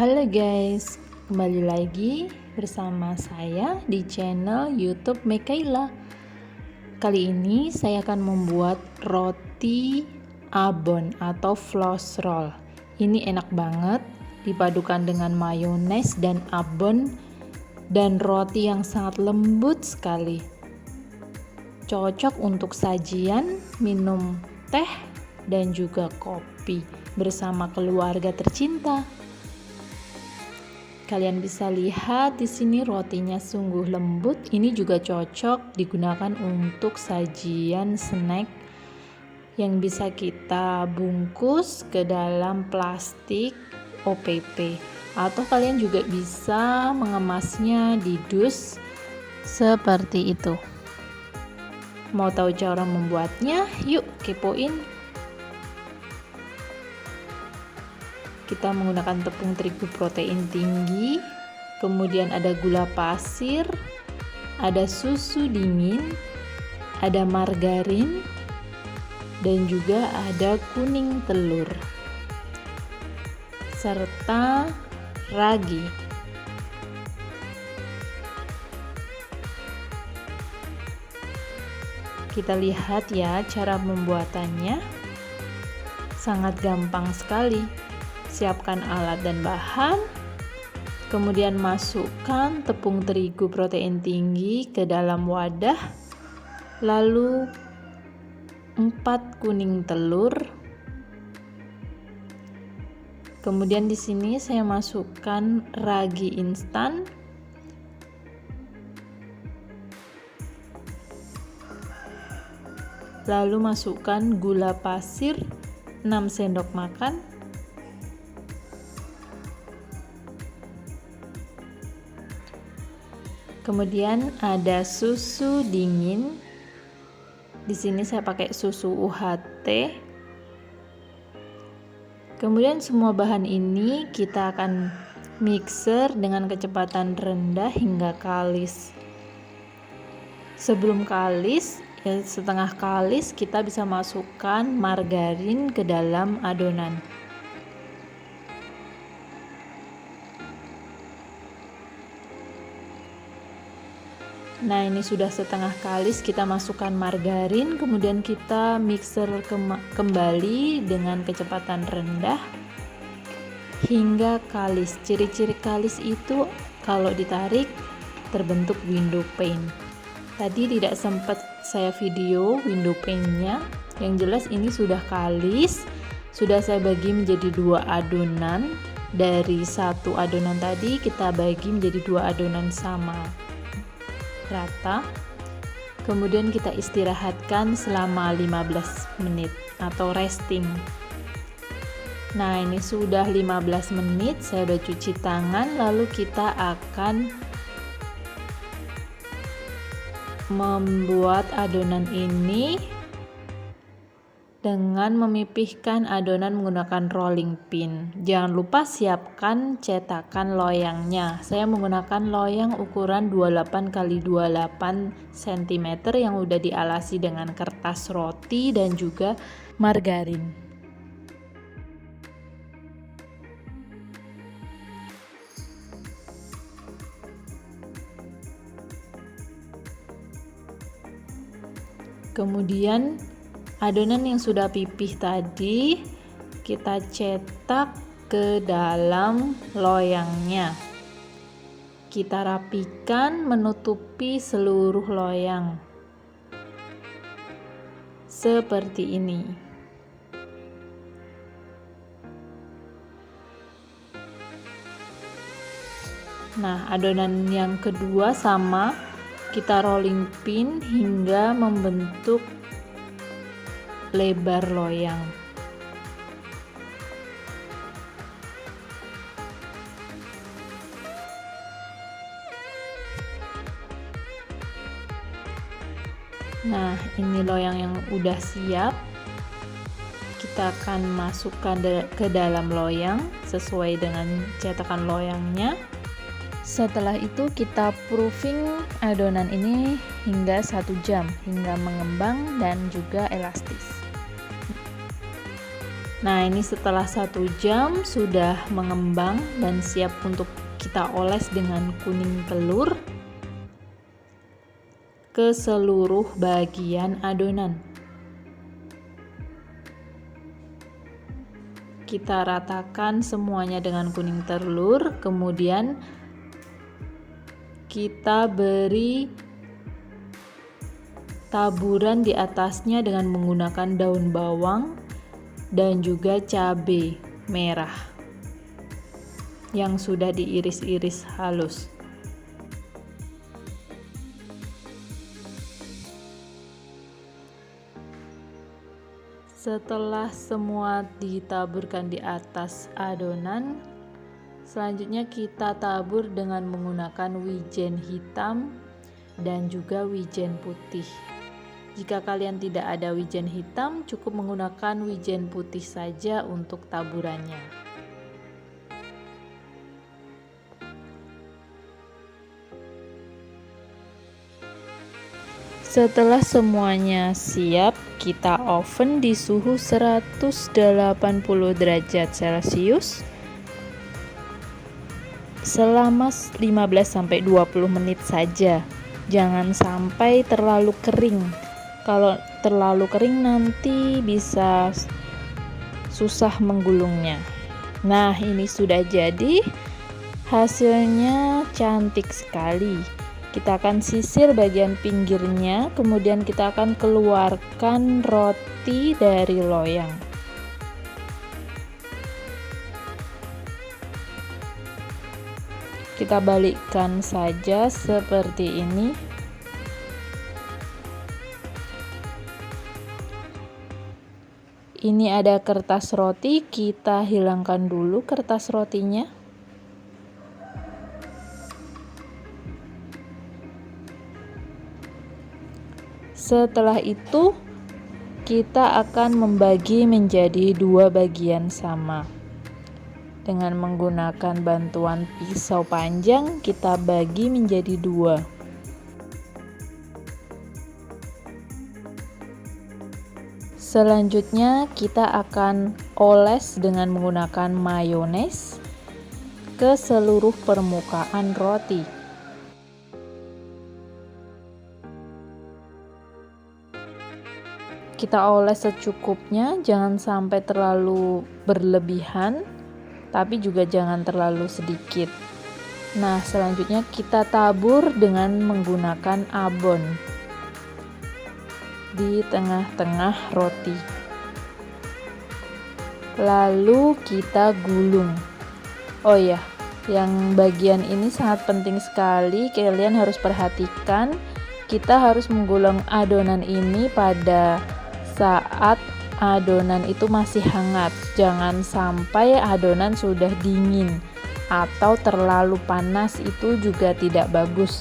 Halo guys, kembali lagi bersama saya di channel YouTube Mekaila. Kali ini saya akan membuat roti abon atau floss roll. Ini enak banget dipadukan dengan mayones dan abon dan roti yang sangat lembut sekali. Cocok untuk sajian minum teh dan juga kopi bersama keluarga tercinta. Kalian bisa lihat di sini rotinya sungguh lembut. Ini juga cocok digunakan untuk sajian snack yang bisa kita bungkus ke dalam plastik OPP, atau kalian juga bisa mengemasnya di dus seperti itu. Mau tahu cara membuatnya? Yuk kepoin. Kita menggunakan tepung terigu protein tinggi, kemudian ada gula pasir, ada susu dingin, ada margarin, dan juga ada kuning telur, serta ragi. Kita lihat ya cara pembuatannya, sangat gampang sekali. Siapkan alat dan bahan, kemudian masukkan tepung terigu protein tinggi ke dalam wadah, lalu 4 kuning telur. Kemudian di sini saya masukkan ragi instan, lalu masukkan gula pasir 6 sendok makan, kemudian ada susu dingin. Di sini saya pakai susu UHT. Kemudian semua bahan ini kita akan mixer dengan kecepatan rendah hingga kalis. Sebelum kalis, setengah kalis, kita bisa masukkan margarin ke dalam adonan. Nah, ini sudah setengah kalis, kita masukkan margarin, kemudian kita mixer kembali dengan kecepatan rendah hingga kalis. Ciri-ciri kalis itu kalau ditarik terbentuk window pane. Tadi tidak sempat saya video window pane-nya. Yang jelas ini sudah kalis, sudah saya bagi menjadi 2 adonan. Dari 1 adonan tadi kita bagi menjadi 2 adonan sama rata, kemudian kita istirahatkan selama 15 menit atau resting. Nah, ini sudah 15 menit, saya udah cuci tangan, lalu kita akan membuat adonan ini dengan memipihkan adonan menggunakan rolling pin. Jangan lupa siapkan cetakan loyangnya. Saya menggunakan loyang ukuran 28 x 28 cm yang udah dialasi dengan kertas roti dan juga margarin. Kemudian adonan yang sudah pipih tadi kita cetak ke dalam loyangnya. Kita rapikan menutupi seluruh loyang. Seperti ini. Nah, adonan yang kedua sama, kita rolling pin hingga membentuk lebar loyang. Nah, ini loyang yang udah siap. Kita akan masukkan ke dalam loyang sesuai dengan cetakan loyangnya. Setelah itu kita proofing adonan ini hingga 1 jam hingga mengembang dan juga elastis. Nah, ini setelah 1 jam sudah mengembang dan siap untuk kita oles dengan kuning telur ke seluruh bagian adonan. Kita ratakan semuanya dengan kuning telur, kemudian kita beri taburan di atasnya dengan menggunakan daun bawang dan juga cabai merah yang sudah diiris-iris halus. Setelah semua ditaburkan di atas adonan, selanjutnya kita tabur dengan menggunakan wijen hitam dan juga wijen putih. Jika kalian tidak ada wijen hitam, cukup menggunakan wijen putih saja untuk taburannya. Setelah semuanya siap, kita oven di suhu 180 derajat Celcius selama 15-20 menit saja. Jangan sampai terlalu kering. Kalau terlalu kering nanti bisa susah menggulungnya. Nah, ini sudah jadi. Hasilnya cantik sekali. Kita akan sisir bagian pinggirnya, kemudian kita akan keluarkan roti dari loyang. Kita balikkan saja seperti ini. Ini ada kertas roti, kita hilangkan dulu kertas rotinya. Setelah itu, kita akan membagi menjadi 2 bagian sama. Dengan menggunakan bantuan pisau panjang, kita bagi menjadi 2. Selanjutnya, kita akan oles dengan menggunakan mayones ke seluruh permukaan roti. Kita oles secukupnya, jangan sampai terlalu berlebihan, tapi juga jangan terlalu sedikit. Nah, selanjutnya kita tabur dengan menggunakan abon di tengah-tengah roti. Lalu kita gulung. Oh ya, yang bagian ini sangat penting sekali, kalian harus perhatikan. Kita harus menggulung adonan ini pada saat adonan itu masih hangat. Jangan sampai adonan sudah dingin atau terlalu panas, itu juga tidak bagus.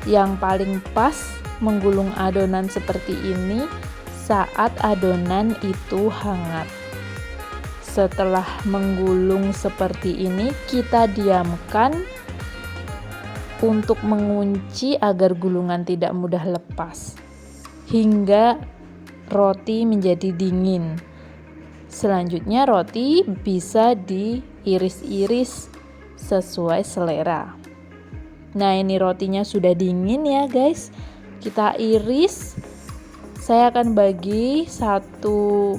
Yang paling pas menggulung adonan seperti ini saat adonan itu hangat. Setelah menggulung seperti ini, kita diamkan untuk mengunci agar gulungan tidak mudah lepas hingga roti menjadi dingin. Selanjutnya roti bisa diiris-iris sesuai selera. Nah, ini rotinya sudah dingin ya guys. Kita iris. Saya akan bagi satu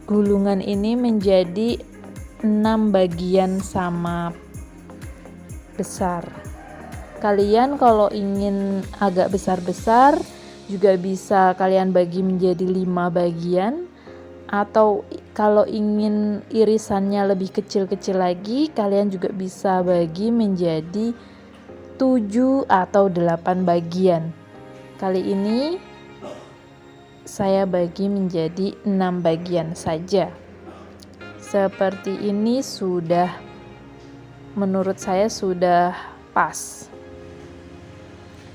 gulungan ini menjadi 6 bagian sama besar. Kalian kalau ingin agak besar-besar juga bisa kalian bagi menjadi 5 bagian, atau kalau ingin irisannya lebih kecil-kecil lagi, kalian juga bisa bagi menjadi 7 atau 8 bagian. Kali ini saya bagi menjadi 6 bagian saja. Seperti ini sudah, menurut saya sudah pas.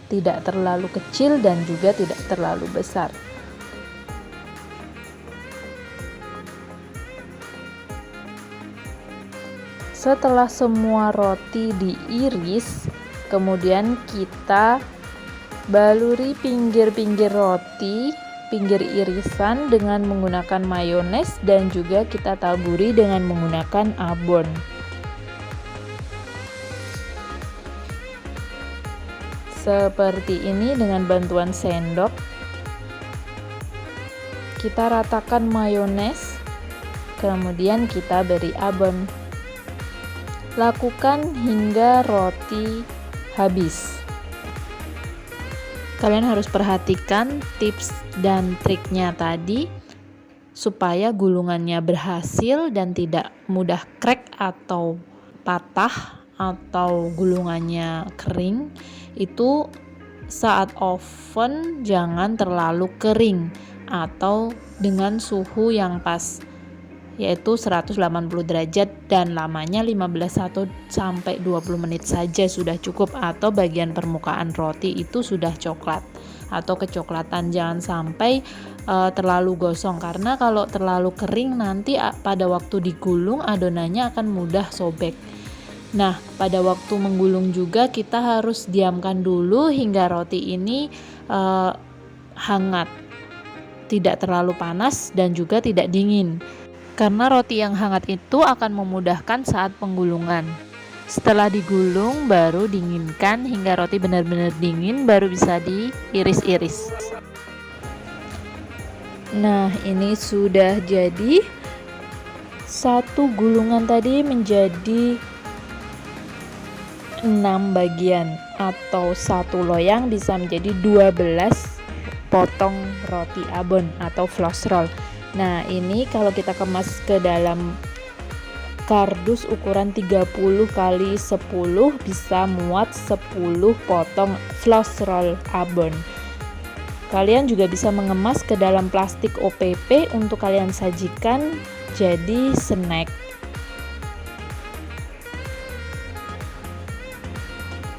Tidak terlalu kecil dan juga tidak terlalu besar. Setelah semua roti diiris, kemudian kita baluri pinggir-pinggir roti, pinggir irisan dengan menggunakan mayones dan juga kita taburi dengan menggunakan abon. Seperti ini dengan bantuan sendok. Kita ratakan mayones, kemudian kita beri abon. Lakukan hingga roti habis. Kalian harus perhatikan tips dan triknya tadi supaya gulungannya berhasil dan tidak mudah crack atau patah atau gulungannya kering. Itu saat oven jangan terlalu kering atau dengan suhu yang pas, yaitu 180 derajat dan lamanya 15 sampai 20 menit saja sudah cukup, atau bagian permukaan roti itu sudah coklat atau kecoklatan. Jangan sampai terlalu gosong, karena kalau terlalu kering nanti pada waktu digulung adonannya akan mudah sobek. Nah, pada waktu menggulung juga kita harus diamkan dulu hingga roti ini hangat, tidak terlalu panas dan juga tidak dingin. Karena roti yang hangat itu akan memudahkan saat penggulungan. Setelah digulung baru dinginkan hingga roti benar-benar dingin, baru bisa diiris-iris. Nah, ini sudah jadi. Satu gulungan tadi menjadi 6 bagian, atau satu loyang bisa menjadi 12 potong roti abon atau floss roll. Nah, ini kalau kita kemas ke dalam kardus ukuran 30 x 10 bisa muat 10 potong floss roll abon. Kalian juga bisa mengemas ke dalam plastik OPP untuk kalian sajikan jadi snack.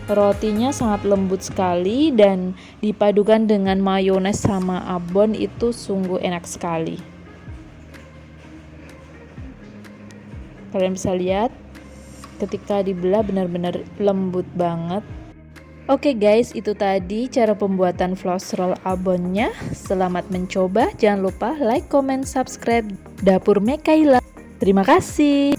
Rotinya sangat lembut sekali dan dipadukan dengan mayones sama abon itu sungguh enak sekali. Kalian bisa lihat ketika dibelah benar-benar lembut banget. Oke guys, itu tadi cara pembuatan floss roll abonnya. Selamat mencoba. Jangan lupa like, comment, subscribe Dapur Mekaila. Terima kasih.